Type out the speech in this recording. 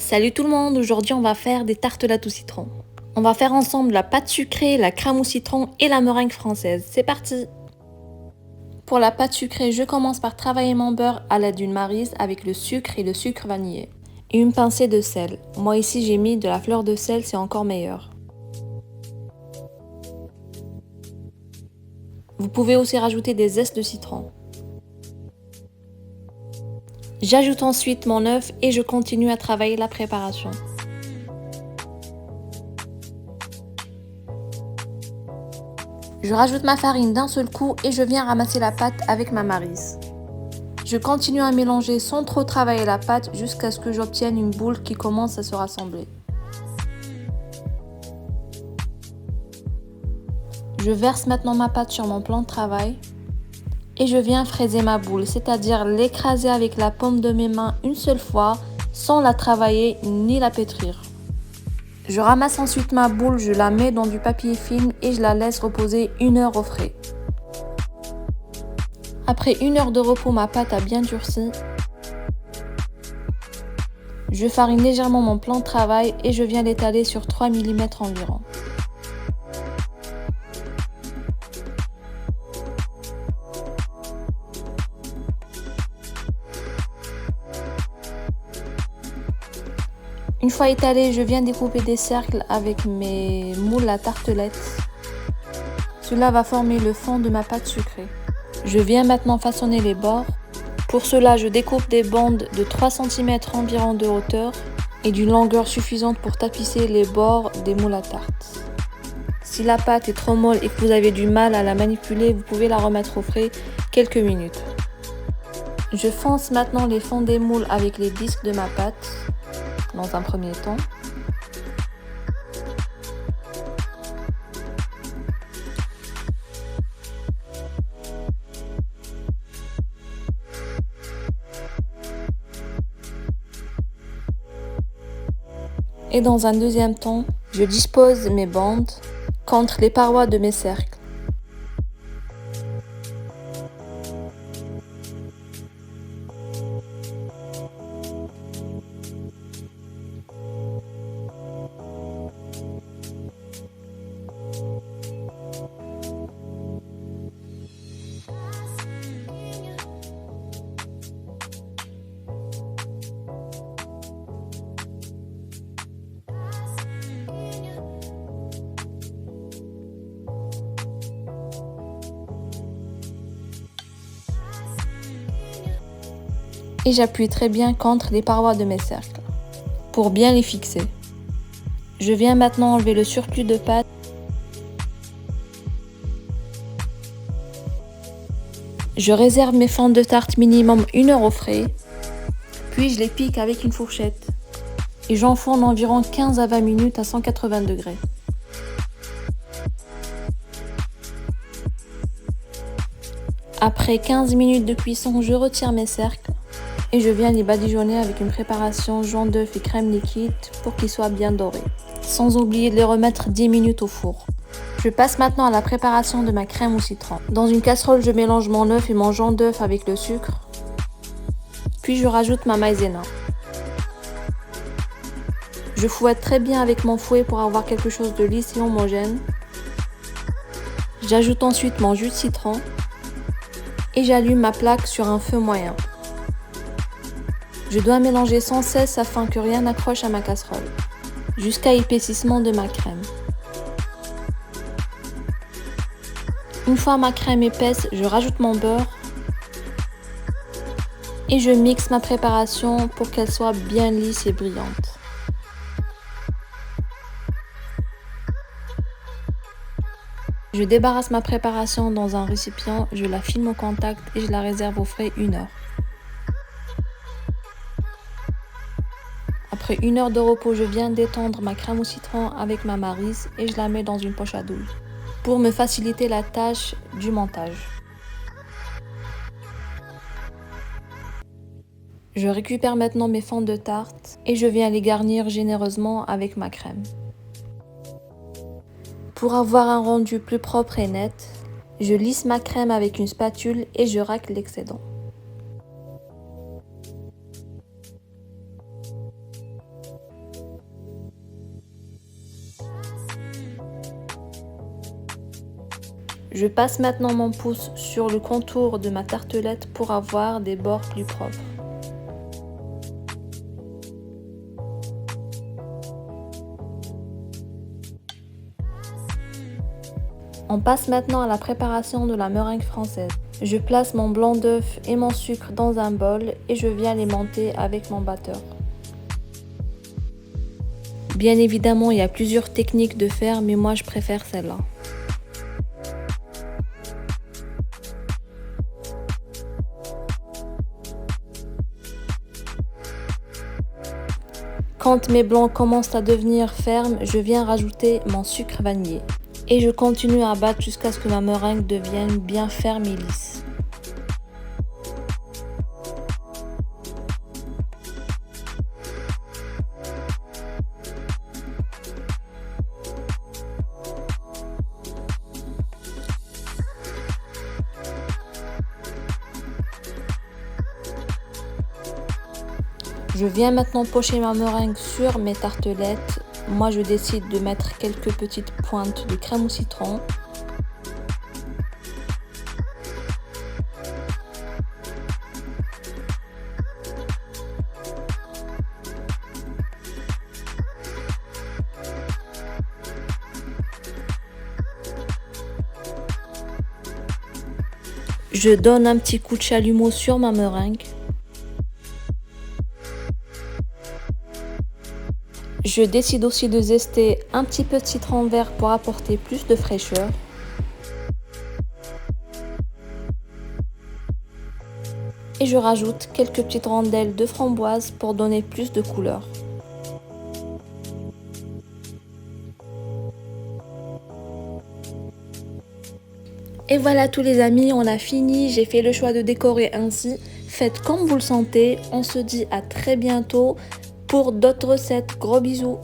Salut tout le monde, aujourd'hui on va faire des tartelettes au citron. On va faire ensemble la pâte sucrée, la crème au citron et la meringue française. C'est parti! Pour la pâte sucrée, je commence par travailler mon beurre à l'aide d'une maryse avec le sucre et le sucre vanillé. Et une pincée de sel. Moi ici j'ai mis de la fleur de sel, c'est encore meilleur. Vous pouvez aussi rajouter des zestes de citron. J'ajoute ensuite mon œuf et je continue à travailler la préparation. Je rajoute ma farine d'un seul coup et je viens ramasser la pâte avec ma maryse. Je continue à mélanger sans trop travailler la pâte jusqu'à ce que j'obtienne une boule qui commence à se rassembler. Je verse maintenant ma pâte sur mon plan de travail et je viens fraiser ma boule, c'est-à-dire l'écraser avec la paume de mes mains une seule fois sans la travailler ni la pétrir. Je ramasse ensuite ma boule, je la mets dans du papier film et je la laisse reposer 1 heure au frais. Après 1 heure de repos, ma pâte a bien durci. Je farine légèrement mon plan de travail et je viens l'étaler sur 3 mm environ. Une fois étalé, je viens découper des cercles avec mes moules à tartelettes. Cela va former le fond de ma pâte sucrée. Je viens maintenant façonner les bords. Pour cela, je découpe des bandes de 3 cm environ de hauteur et d'une longueur suffisante pour tapisser les bords des moules à tarte. Si la pâte est trop molle et que vous avez du mal à la manipuler, vous pouvez la remettre au frais quelques minutes. Je fonce maintenant les fonds des moules avec les disques de ma pâte dans un premier temps. Et dans un deuxième temps, je dispose mes bandes contre les parois de mes cercles. Et j'appuie très bien contre les parois de mes cercles pour bien les fixer. Je viens maintenant enlever le surplus de pâte. Je réserve mes fentes de tarte minimum 1 heure au frais, puis je les pique avec une fourchette et j'enfourne environ 15 à 20 minutes à 180 degrés. Après 15 minutes de cuisson, je retire mes cercles et je viens les badigeonner avec une préparation jaune d'œuf et crème liquide pour qu'ils soient bien dorés, sans oublier de les remettre 10 minutes au four. Je passe maintenant à la préparation de ma crème au citron. Dans une casserole, je mélange mon œuf et mon jaune d'œuf avec le sucre, puis je rajoute ma maïzena. Je fouette très bien avec mon fouet pour avoir quelque chose de lisse et homogène. J'ajoute ensuite mon jus de citron et j'allume ma plaque sur un feu moyen. Je dois mélanger sans cesse afin que rien n'accroche à ma casserole, jusqu'à épaississement de ma crème. Une fois ma crème épaisse, je rajoute mon beurre et je mixe ma préparation pour qu'elle soit bien lisse et brillante. Je débarrasse ma préparation dans un récipient, je la filme au contact et je la réserve au frais 1 heure. Après 1 heure de repos, je viens d'étendre ma crème au citron avec ma maryse et je la mets dans une poche à douille pour me faciliter la tâche du montage. Je récupère maintenant mes fentes de tarte et je viens les garnir généreusement avec ma crème. Pour avoir un rendu plus propre et net, je lisse ma crème avec une spatule et je racle l'excédent. Je passe maintenant mon pouce sur le contour de ma tartelette pour avoir des bords plus propres. On passe maintenant à la préparation de la meringue française. Je place mon blanc d'œuf et mon sucre dans un bol et je viens les monter avec mon batteur. Bien évidemment, il y a plusieurs techniques de faire, mais moi je préfère celle-là. Quand mes blancs commencent à devenir fermes, je viens rajouter mon sucre vanillé. Et je continue à battre jusqu'à ce que ma meringue devienne bien ferme et lisse. Je viens maintenant pocher ma meringue sur mes tartelettes. Moi, je décide de mettre quelques petites pointes de crème au citron. Je donne un petit coup de chalumeau sur ma meringue. Je décide aussi de zester un petit peu de citron vert pour apporter plus de fraîcheur. Et je rajoute quelques petites rondelles de framboise pour donner plus de couleur. Et voilà tous les amis, on a fini. J'ai fait le choix de décorer ainsi. Faites comme vous le sentez. On se dit à très bientôt pour d'autres recettes. Gros bisous.